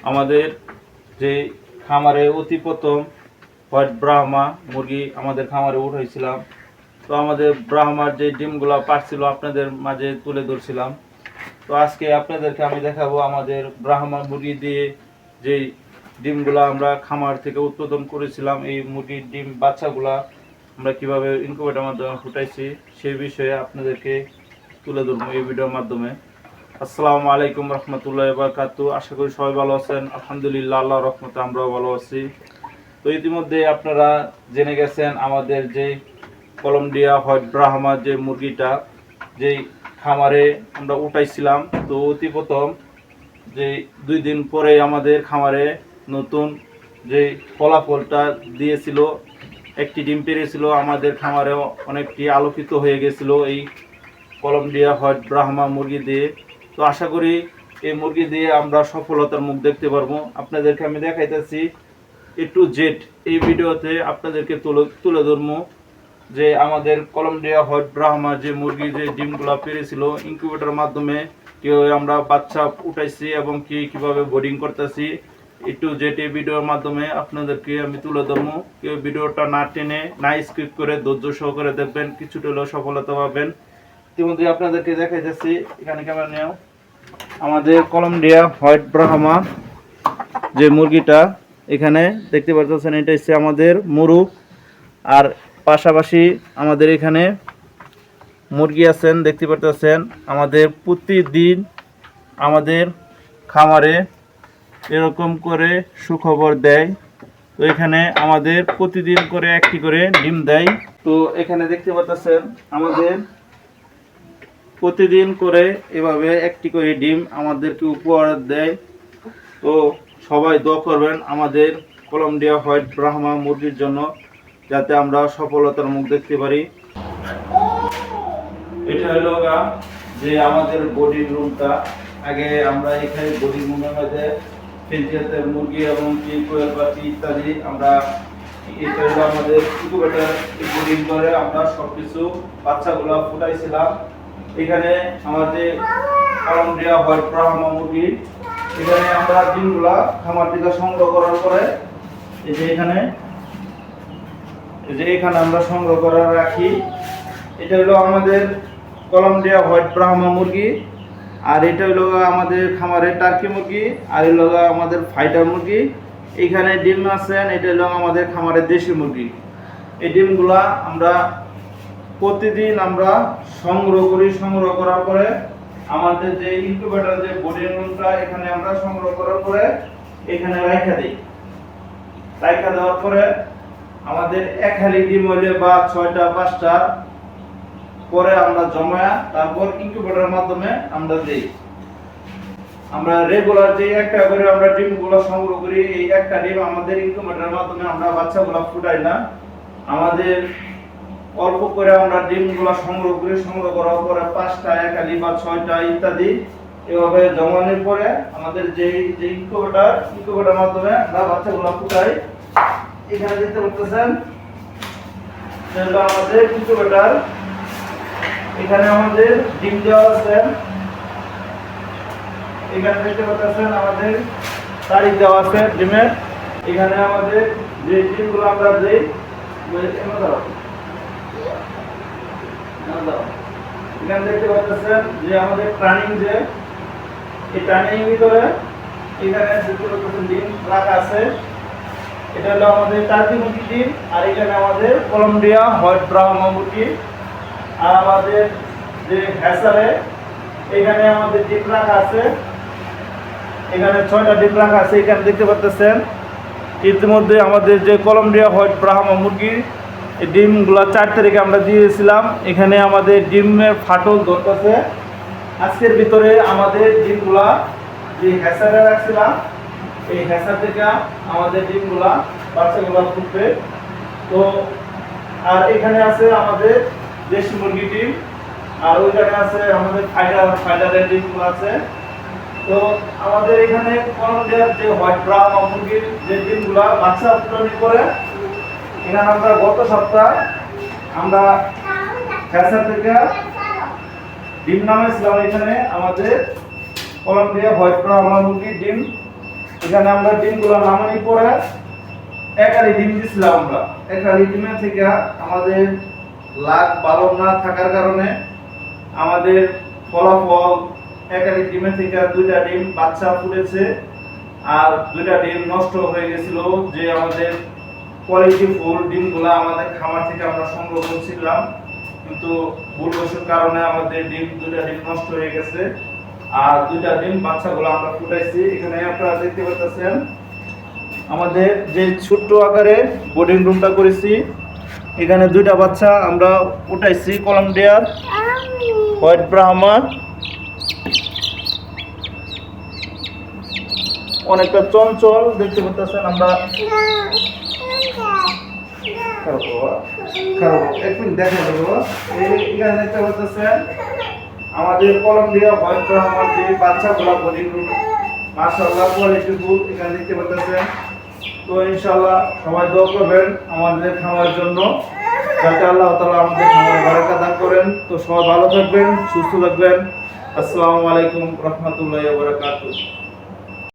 আমাদের যে খামারে অতি প্রথম হোয়াইট ব্রাহ্মা মুরগি আমাদের খামারে উঠাইছিলাম। তো আমাদের ব্রাহ্মার যে ডিমগুলো পারছিল আপনাদের মাঝে তুলে ধরছিলাম। তো আজকে আপনাদেরকে আমি দেখাবো আমাদের ব্রাহ্মা মুরগি দিয়ে যেই ডিমগুলো আমরা খামার থেকে উৎপাদন করেছিলাম, এই মুরগির ডিম বাচ্চাগুলা আমরা কিভাবে ইনকিউবেটরের মাধ্যমে ফুটাইছি সেই বিষয়ে আপনাদেরকে তুলে ধরবো এই ভিডিওর মাধ্যমে। আসসালামু আলাইকুম রহমতুল্লাহি ওয়া বারাকাতুহু। আশা করি সবাই ভালো আছেন। আলহামদুলিল্লাহ, আল্লাহর রহমতে আমরাও ভালো আছি। তো ইতিমধ্যে আপনারা জেনে গেছেন আমাদের যে কলম্বিয়া হোয়াইট ব্রাহ্মা যে মুরগিটা যেই খামারে আমরা উঠাইছিলাম, তো অতি প্রথম যে 2 দিন পরে আমাদের খামারে নতুন যে ফলাফলটা দিয়েছিল, একটি ডিম পেড়েছিল। আমাদের খামারে অনেকটি আলোকিত হয়ে গেছিল এই কলম্বিয়া হোয়াইট ব্রাহ্মা মুরগি দিয়ে। তো আশা করি এই মুরগি দিয়ে আমরা সফলতার মুখ দেখতে পারবো। আপনাদেরকে আমি দেখাইতেছি A to Z এই ভিডিওতে আপনাদেরকে তুলে ধরবো যে আমাদের কলম্বিয়া হোয়াইট ব্রাহ্মা যে মুরগি যে ডিমগুলো পেরেছিল ইনকিউবেটরের মাধ্যমে কীভাবে আমরা বাচ্চা উঠাইছি এবং কীভাবে বোর্ডিং করতেছি A to Z এই ভিডিওর মাধ্যমে আপনাদেরকে আমি তুলে ধরবো। কেউ ভিডিওটা না টেনে না স্কিপ করে ধৈর্য সহকারে দেখবেন, কিছুটা হলেও সফলতা পাবেন। ইতিমধ্যে আপনাদেরকে দেখাইতেছি, এখানে ক্যামেরা নেও, আমাদের কলম্বিয়া হোয়াইট ব্রাহ্মা যে মুরগিটা এখানে দেখতে পাচ্ছেন, এটা হচ্ছে আমাদের মুরগ। আর পাশাপাশি আমাদের এখানে মুরগি আছেন, দেখতে পাচ্ছেন। আমাদের প্রতিদিন আমাদের খামারে এরকম করে সুখবর দেয়। তো এখানে আমাদের প্রতিদিন করে একটি করে ডিম দেয়। তো এখানে দেখতে পাচ্ছেন আমাদের প্রতিদিন করে এভাবে একটি করে ডিম আমাদেরকে উপহার দেয়। তো সবাই দোয়া করবেন আমাদের কলম্বিয়া হোয়াইট ব্রাহ্মা মুরগির জন্য, যাতে আমরা সফলতার মুখ দেখতে পারি। এটা হলো যে আমাদের বোর্ডিং রুমটা। আগে আমরা এখানে বোর্ডিং রুমের মধ্যে ফেন্সিয়াতের মুরগি এবং কোয়েল পাখি ইত্যাদি আমরা এটা হলো আমাদের ইনকিউবেটর বোর্ডিং করে আমরা সবকিছু বাচ্চাগুলো ফুটাইছিলাম। এখানে আমাদের কলম্বিয়া হোয়াইট ব্রাহ্মা মুরগি, এখানে আমরা ডিমগুলা খামার থেকে সংগ্রহ করার পরে এই যে এখানে আমরা সংগ্রহ করে রাখি। এটা হলো আমাদের কলম্বিয়া হোয়াইট ব্রাহ্মা মুরগি, আর এটা হলো আমাদের খামারের টার্কি মুরগি, আর হলো আমাদের ফাইটার মুরগি। এখানে ডিম আছেন, এটা হলো আমাদের খামারের দেশি মুরগি। এই ডিমগুলা আমরা প্রতিদিন আমরা সংগ্রহ করি। সংগ্রহ করার পরে আমাদের যে ইনকিউবেটর যে বোর্ডিং রুমটা এখানে আমরা সংগ্রহ করার পরে এখানে রাখা দিই। রাখা দেওয়ার পরে আমাদের এক হালি ডিম হইলে বা 6টা 5টা পরে আমরা জমা, তারপর ইনকিউবেটরের মাধ্যমে আমরা দিই। আমরা রেগুলার যে একটা করে আমরা ডিমগুলো সংগ্রহ করি, এই একটা ডিম আমাদের ইনকিউবেটরের মাধ্যমে আমরা বাচ্চাগুলো ফুটাই না। আমাদের অল্প করে আমরা ডিমগুলো সংগ্রহ করি। সংগ্রহ করার পরে 5টা 1 হালি বা 6টা ইত্যাদি এভাবে জমানোর পরে আমাদের যে ইনকিউবেটরের মাধ্যমে আমরা বাচ্চাগুলো ফুটাই। এখানে দেখতে পাচ্ছেন আমাদের ইনকিউবেটর, এখানে আমাদের ডিম দেওয়া আছে। এখানে দেখতে পাচ্ছেন আমাদের তারিখ দেওয়া আছে ডিমের। এখানে আমাদের যে ডিমগুলো আমরা দিই এখানে দেখতে পাচ্ছেন যে আমাদের ট্রানিং, যে এই ট্রানিং ভিতরে এখানে দেখতে পাচ্ছেন ডিম রাখা আছে। এটা হলো আমাদের টার্কি মুরগি ডিম, আর এখানে আমাদের কলম্বিয়া হোয়াইট ব্রাহ্মা মুরগি। আর আমাদের যে হ্যাসারে এখানে আমাদের ডিম রাখা আছে, এখানে 6টা ডিম রাখা আছে। এখানে দেখতে পাচ্ছেন ইতিমধ্যে আমাদের যে কলম্বিয়া হোয়াইট ব্রাহ্মা মুরগি এই ডিমগুলো 4 তারিখে আমরা দিয়েছিলাম। এখানে আমাদের ডিমের ফাটল ধরতেছে। আজকের ভিতরে আমাদের ডিমগুলা যে হ্যাসারে রাখছিলাম, এই হ্যাসার থেকে আমাদের ডিমগুলা বাচ্চাগুলা ফুটবে। তো আর এখানে আছে আমাদের দেশি মুরগি ডিম, আর ওইখানে আছে আমাদের ফাইটারের ডিমগুলো আছে। তো আমাদের এখানে কলম্বিয়ার যে হোয়াইট ব্রাহ্মা মুরগির যে ডিমগুলা বাচ্চা উৎপাদন করে, এখানে আমরা গত সপ্তাহে আমরা হ্যাসার থেকে ডিম নামেছিলাম। এখানে আমাদের কলম্বিয়া হোয়াইট ব্রাহ্মা মুরগির ডিম এখানে আমরা ডিমগুলো নামানোর পরে একালি ডিম দিছিলাম আমরা। একালি ডিমের থেকে আমাদের লাখ ভালো না থাকার কারণে আমাদের ফলাফল একালি ডিমের থেকে 2টা ডিম বাচ্চা ফুটেছে আর 2টা ডিম নষ্ট হয়ে গেছিল। যে আমাদের কোয়ালিটি ফুল ডিমগুলো আমাদের খামার থেকে আমরা সংগ্রহ করছিলাম, কিন্তু ভুলবশত কারণে আমাদের 2টা ডিম নষ্ট হয়ে গেছে আর 2টা ডিম বাচ্চাগুলো আমরা ফুটাইছি। এখানে আপনারা দেখতে পাচ্ছেন আমাদের যে ছোট্ট আকারে বোর্ডিং রুমটা করেছি, এখানে 2টা বাচ্চা আমরা উঠাইছি কলম্বিয়ার হোয়াইট ব্রাহ্মা, অনেকটা চঞ্চল দেখতে পাচ্ছেন আমরা। এক মিনিট দেখা দেবো। এখানে দেখতে পাচ্ছেন আমাদের কলম্বিয়া হোয়াইট ব্রাহ্মার যে বাচ্চাগুলো বোর্ডিং রুম, মাশাআল্লাহ কোয়ালিটি ফুল এখানে দেখতে পাচ্ছেন। তো ইনশাআল্লাহ সবাই দোয়া করবেন আমাদের খামারের জন্য, যাতে আল্লাহ তাআলা আমাদের খামারে বারাকা দান করেন। তো সবাই ভালো থাকবেন, সুস্থ থাকবেন। আসসালামু আলাইকুম রাহমাতুল্লাহি ওয়া বারাকাতুহু।